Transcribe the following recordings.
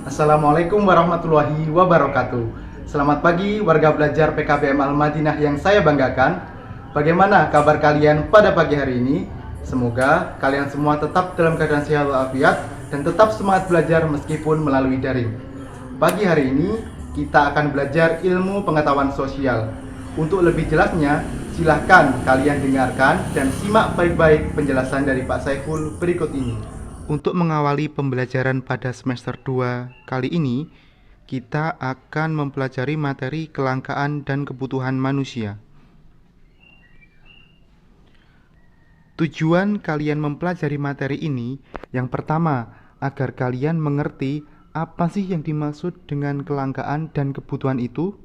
Assalamualaikum warahmatullahi wabarakatuh. Selamat pagi warga belajar PKBM Al-Madinah yang saya banggakan. Bagaimana kabar kalian pada pagi hari ini? Semoga kalian semua tetap dalam keadaan sehat walafiat dan tetap semangat belajar meskipun melalui daring. Pagi hari ini kita akan belajar ilmu pengetahuan sosial. Untuk lebih jelasnya, silahkan kalian dengarkan dan simak baik-baik penjelasan dari Pak Saiful berikut ini. Untuk mengawali pembelajaran pada semester 2 kali ini, kita akan mempelajari materi kelangkaan dan kebutuhan manusia. Tujuan kalian mempelajari materi ini, yang pertama, agar kalian mengerti apa sih yang dimaksud dengan kelangkaan dan kebutuhan itu.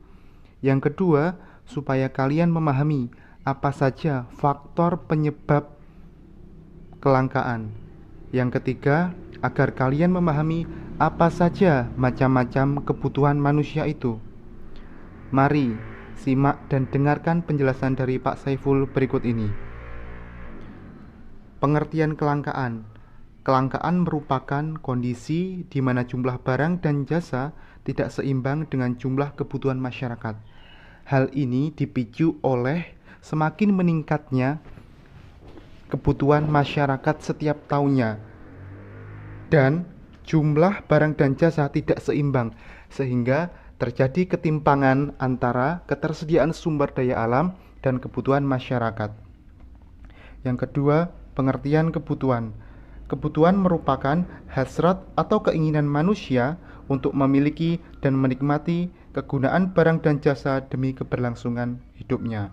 Yang kedua, supaya kalian memahami apa saja faktor penyebab kelangkaan. Yang ketiga, agar kalian memahami apa saja macam-macam kebutuhan manusia itu. Mari simak dan dengarkan penjelasan dari Pak Saiful berikut ini. Pengertian kelangkaan. Kelangkaan merupakan kondisi di mana jumlah barang dan jasa tidak seimbang dengan jumlah kebutuhan masyarakat. Hal ini dipicu oleh semakin meningkatnya kebutuhan masyarakat setiap tahunnya dan jumlah barang dan jasa tidak seimbang, sehingga terjadi ketimpangan antara ketersediaan sumber daya alam dan kebutuhan masyarakat. Yang kedua, pengertian kebutuhan. Kebutuhan merupakan hasrat atau keinginan manusia untuk memiliki dan menikmati kegunaan barang dan jasa demi keberlangsungan hidupnya.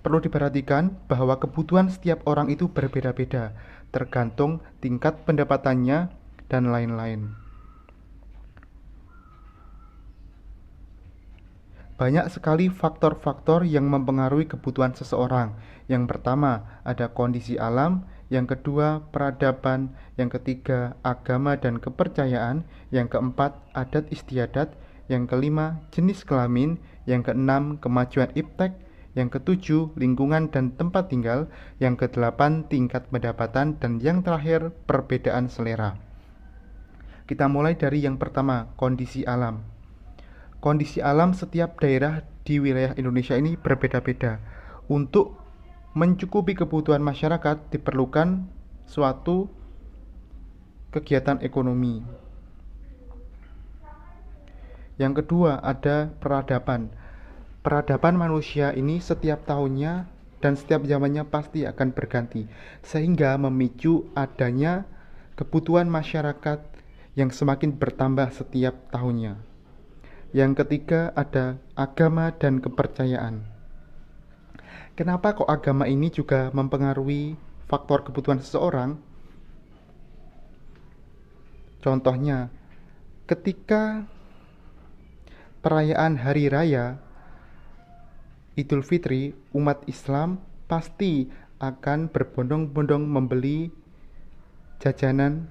Perlu diperhatikan bahwa kebutuhan setiap orang itu berbeda-beda, tergantung tingkat pendapatannya dan lain-lain. Banyak sekali faktor-faktor yang mempengaruhi kebutuhan seseorang. Yang pertama, ada kondisi alam, yang kedua, peradaban, yang ketiga, agama dan kepercayaan, yang keempat, adat istiadat, yang kelima, jenis kelamin, yang keenam, kemajuan iptek, yang ketujuh, lingkungan dan tempat tinggal, yang kedelapan, tingkat pendapatan, dan yang terakhir, perbedaan selera. Kita mulai dari yang pertama, kondisi alam. Kondisi alam setiap daerah di wilayah Indonesia ini berbeda-beda. Untuk mencukupi kebutuhan masyarakat diperlukan suatu kegiatan ekonomi. Yang kedua, ada peradaban. Peradaban manusia ini setiap tahunnya dan setiap zamannya pasti akan berganti, sehingga memicu adanya kebutuhan masyarakat yang semakin bertambah setiap tahunnya. Yang ketiga, ada agama dan kepercayaan. Kenapa kok agama ini juga mempengaruhi faktor kebutuhan seseorang? Contohnya, ketika perayaan hari raya Idul Fitri, umat Islam pasti akan berbondong-bondong membeli jajanan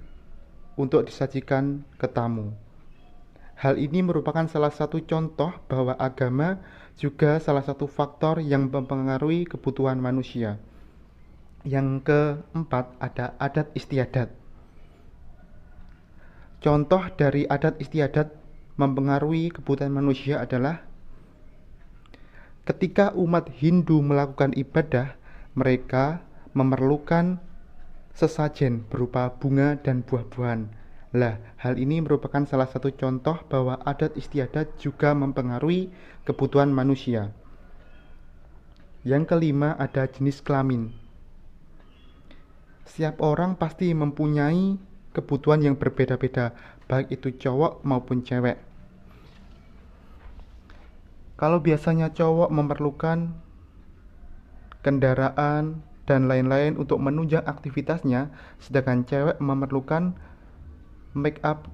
untuk disajikan ke tamu. Hal ini merupakan salah satu contoh bahwa agama juga salah satu faktor yang mempengaruhi kebutuhan manusia. Yang keempat, ada adat istiadat. Contoh dari adat istiadat mempengaruhi kebutuhan manusia adalah ketika umat Hindu melakukan ibadah, mereka memerlukan sesajen berupa bunga dan buah-buahan. Hal ini merupakan salah satu contoh bahwa adat istiadat juga mempengaruhi kebutuhan manusia. Yang kelima, ada jenis kelamin. Setiap orang pasti mempunyai kebutuhan yang berbeda-beda, baik itu cowok maupun cewek. Kalau biasanya cowok memerlukan kendaraan dan lain-lain untuk menunjang aktivitasnya, sedangkan cewek memerlukan make up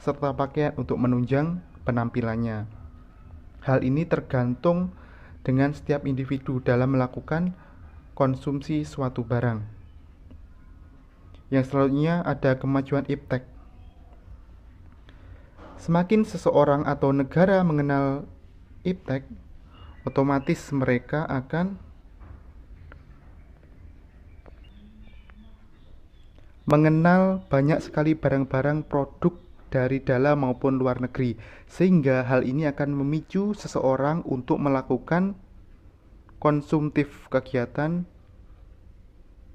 serta pakaian untuk menunjang penampilannya. Hal ini tergantung dengan setiap individu dalam melakukan konsumsi suatu barang. Yang selanjutnya ada kemajuan iptek. Semakin seseorang atau negara mengenal iptek, otomatis mereka akan mengenal banyak sekali barang-barang produk dari dalam maupun luar negeri, sehingga hal ini akan memicu seseorang untuk melakukan konsumtif kegiatan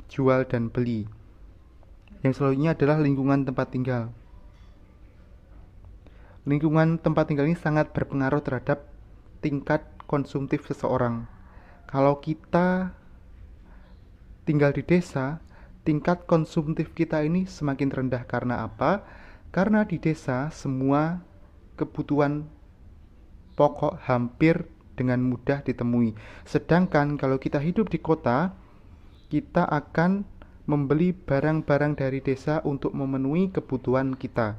jual dan beli. Yang selanjutnya adalah lingkungan tempat tinggal. Lingkungan tempat tinggal ini sangat berpengaruh terhadap tingkat konsumtif seseorang. Kalau kita tinggal di desa, tingkat konsumtif kita ini semakin rendah. Karena apa? Karena di desa semua kebutuhan pokok hampir dengan mudah ditemui. Sedangkan kalau kita hidup di kota, kita akan membeli barang-barang dari desa untuk memenuhi kebutuhan kita.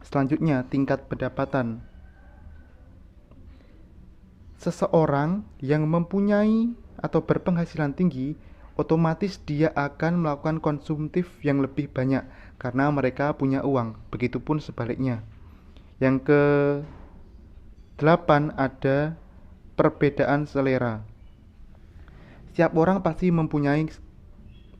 Selanjutnya, tingkat pendapatan. Seseorang yang mempunyai atau berpenghasilan tinggi, otomatis dia akan melakukan konsumtif yang lebih banyak karena mereka punya uang. Begitupun sebaliknya. Yang ke-8 ada perbedaan selera. Setiap orang pasti mempunyai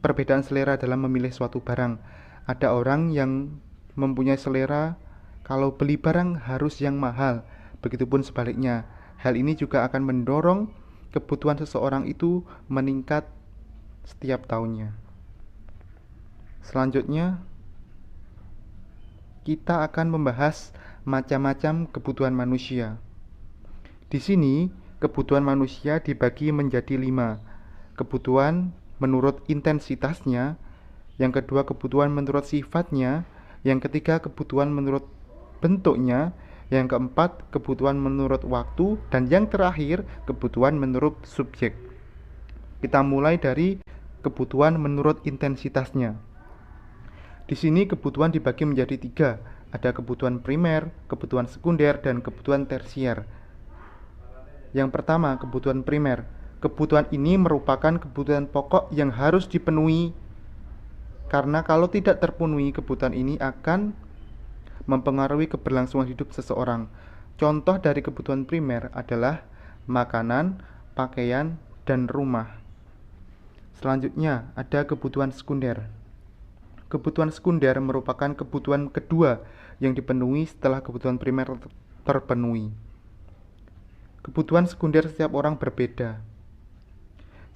perbedaan selera dalam memilih suatu barang. Ada orang yang mempunyai selera kalau beli barang harus yang mahal. Begitupun sebaliknya. Hal ini juga akan mendorong kebutuhan seseorang itu meningkat setiap tahunnya. Selanjutnya, kita akan membahas macam-macam kebutuhan manusia. Di sini, kebutuhan manusia dibagi menjadi 5. Kebutuhan menurut intensitasnya, yang kedua kebutuhan menurut sifatnya, yang ketiga kebutuhan menurut bentuknya, yang keempat kebutuhan menurut waktu, dan yang terakhir kebutuhan menurut subjek. Kita mulai dari kebutuhan menurut intensitasnya. Di sini kebutuhan dibagi menjadi 3. Ada kebutuhan primer, kebutuhan sekunder, dan kebutuhan tersier. Yang pertama, kebutuhan primer. Kebutuhan ini merupakan kebutuhan pokok yang harus dipenuhi, karena kalau tidak terpenuhi, kebutuhan ini akan mempengaruhi keberlangsungan hidup seseorang. Contoh dari kebutuhan primer adalah makanan, pakaian, dan rumah. Selanjutnya, ada kebutuhan sekunder. Kebutuhan sekunder merupakan kebutuhan kedua yang dipenuhi setelah kebutuhan primer terpenuhi. Kebutuhan sekunder setiap orang berbeda.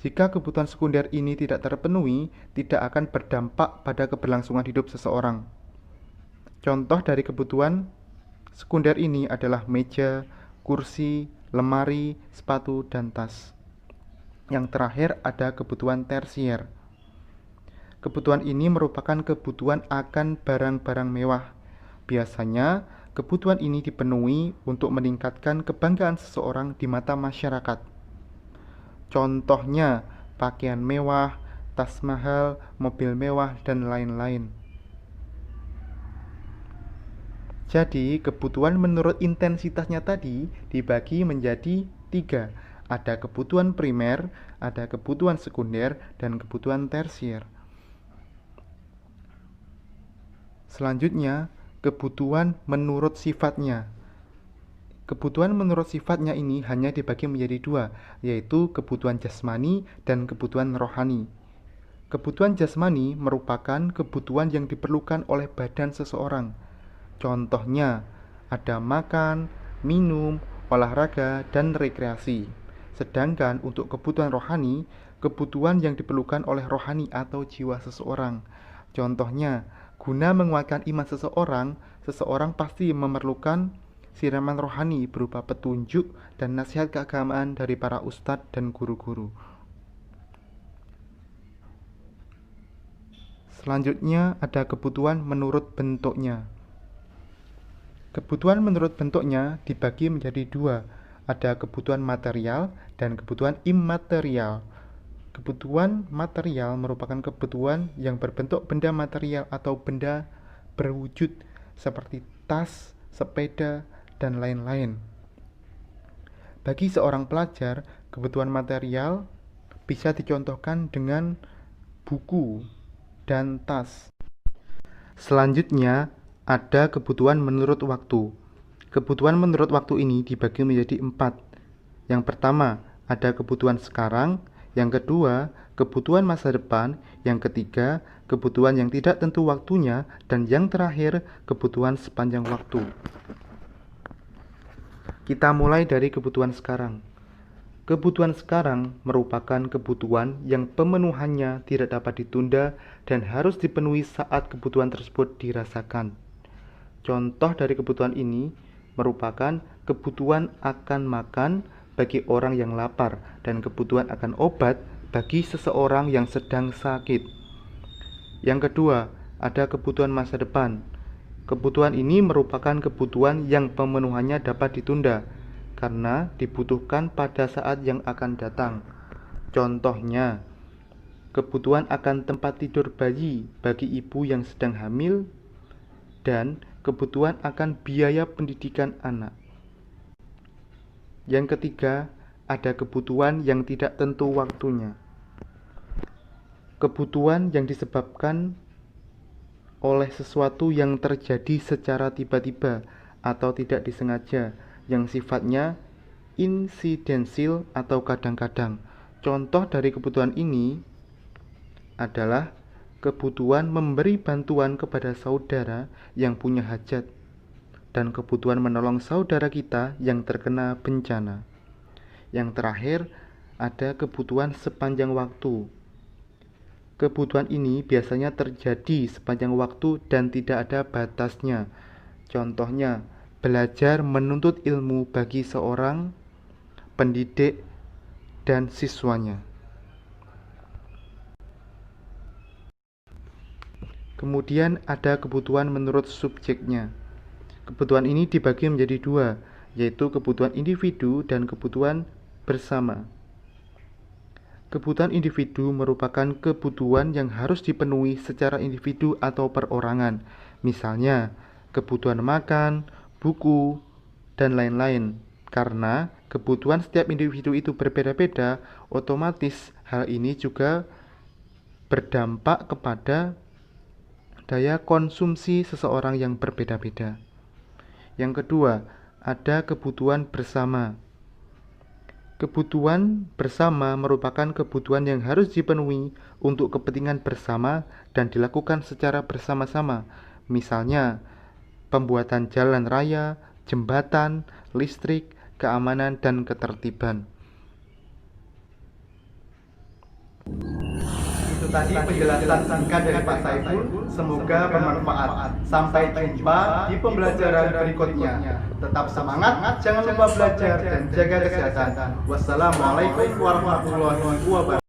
Jika kebutuhan sekunder ini tidak terpenuhi, tidak akan berdampak pada keberlangsungan hidup seseorang. Contoh dari kebutuhan sekunder ini adalah meja, kursi, lemari, sepatu, dan tas. Yang terakhir ada kebutuhan tersier. Kebutuhan ini merupakan kebutuhan akan barang-barang mewah. Biasanya, kebutuhan ini dipenuhi untuk meningkatkan kebanggaan seseorang di mata masyarakat. Contohnya, pakaian mewah, tas mahal, mobil mewah, dan lain-lain. Jadi, kebutuhan menurut intensitasnya tadi dibagi menjadi 3. Ada kebutuhan primer, ada kebutuhan sekunder, dan kebutuhan tersier. Selanjutnya, kebutuhan menurut sifatnya. Kebutuhan menurut sifatnya ini hanya dibagi menjadi 2, yaitu kebutuhan jasmani dan kebutuhan rohani. Kebutuhan jasmani merupakan kebutuhan yang diperlukan oleh badan seseorang. Contohnya, ada makan, minum, olahraga, dan rekreasi. Sedangkan untuk kebutuhan rohani, kebutuhan yang diperlukan oleh rohani atau jiwa seseorang. Contohnya, guna menguatkan iman seseorang, seseorang pasti memerlukan siraman rohani berupa petunjuk dan nasihat keagamaan dari para ustadz dan guru-guru. Selanjutnya ada kebutuhan menurut bentuknya. Kebutuhan menurut bentuknya dibagi menjadi 2. Ada kebutuhan material dan kebutuhan imaterial. Kebutuhan material merupakan kebutuhan yang berbentuk benda material atau benda berwujud seperti tas, sepeda, dan lain-lain. Bagi seorang pelajar, kebutuhan material bisa dicontohkan dengan buku dan tas. Selanjutnya, ada kebutuhan menurut waktu. Kebutuhan menurut waktu ini dibagi menjadi 4. Yang pertama, ada kebutuhan sekarang, Yang kedua, kebutuhan masa depan. Yang ketiga, kebutuhan yang tidak tentu waktunya. Dan yang terakhir, kebutuhan sepanjang waktu. Kita mulai dari kebutuhan sekarang. Kebutuhan sekarang merupakan kebutuhan yang pemenuhannya tidak dapat ditunda dan harus dipenuhi saat kebutuhan tersebut dirasakan. Contoh dari kebutuhan ini merupakan kebutuhan akan makan bagi orang yang lapar dan kebutuhan akan obat bagi seseorang yang sedang sakit. Yang kedua, ada kebutuhan masa depan. Kebutuhan ini merupakan kebutuhan yang pemenuhannya dapat ditunda karena dibutuhkan pada saat yang akan datang. Contohnya, kebutuhan akan tempat tidur bayi bagi ibu yang sedang hamil dan kebutuhan akan biaya pendidikan anak. Yang ketiga, ada kebutuhan yang tidak tentu waktunya. Kebutuhan yang disebabkan oleh sesuatu yang terjadi secara tiba-tiba atau tidak disengaja, yang sifatnya insidensil atau kadang-kadang. Contoh dari kebutuhan ini adalah kebutuhan memberi bantuan kepada saudara yang punya hajat dan kebutuhan menolong saudara kita yang terkena bencana. Yang terakhir, ada kebutuhan sepanjang waktu. Kebutuhan ini biasanya terjadi sepanjang waktu dan tidak ada batasnya. Contohnya, belajar menuntut ilmu bagi seorang pendidik dan siswanya. Kemudian ada kebutuhan menurut subjeknya. Kebutuhan ini dibagi menjadi dua, yaitu kebutuhan individu dan kebutuhan bersama. Kebutuhan individu merupakan kebutuhan yang harus dipenuhi secara individu atau perorangan. Misalnya, kebutuhan makan, buku, dan lain-lain. Karena kebutuhan setiap individu itu berbeda-beda, otomatis hal ini juga berdampak kepada daya konsumsi seseorang yang berbeda-beda. Yang kedua, ada kebutuhan bersama. Kebutuhan bersama merupakan kebutuhan yang harus dipenuhi untuk kepentingan bersama dan dilakukan secara bersama-sama. Misalnya, pembuatan jalan raya, jembatan, listrik, keamanan, dan ketertiban. Itu tadi penjelasan singkat dari Pak Saiful. Semoga bermanfaat. Sampai jumpa di pembelajaran berikutnya. Tetap semangat, jangan lupa belajar dan jaga kesehatan. Wassalamualaikum warahmatullahi wabarakatuh.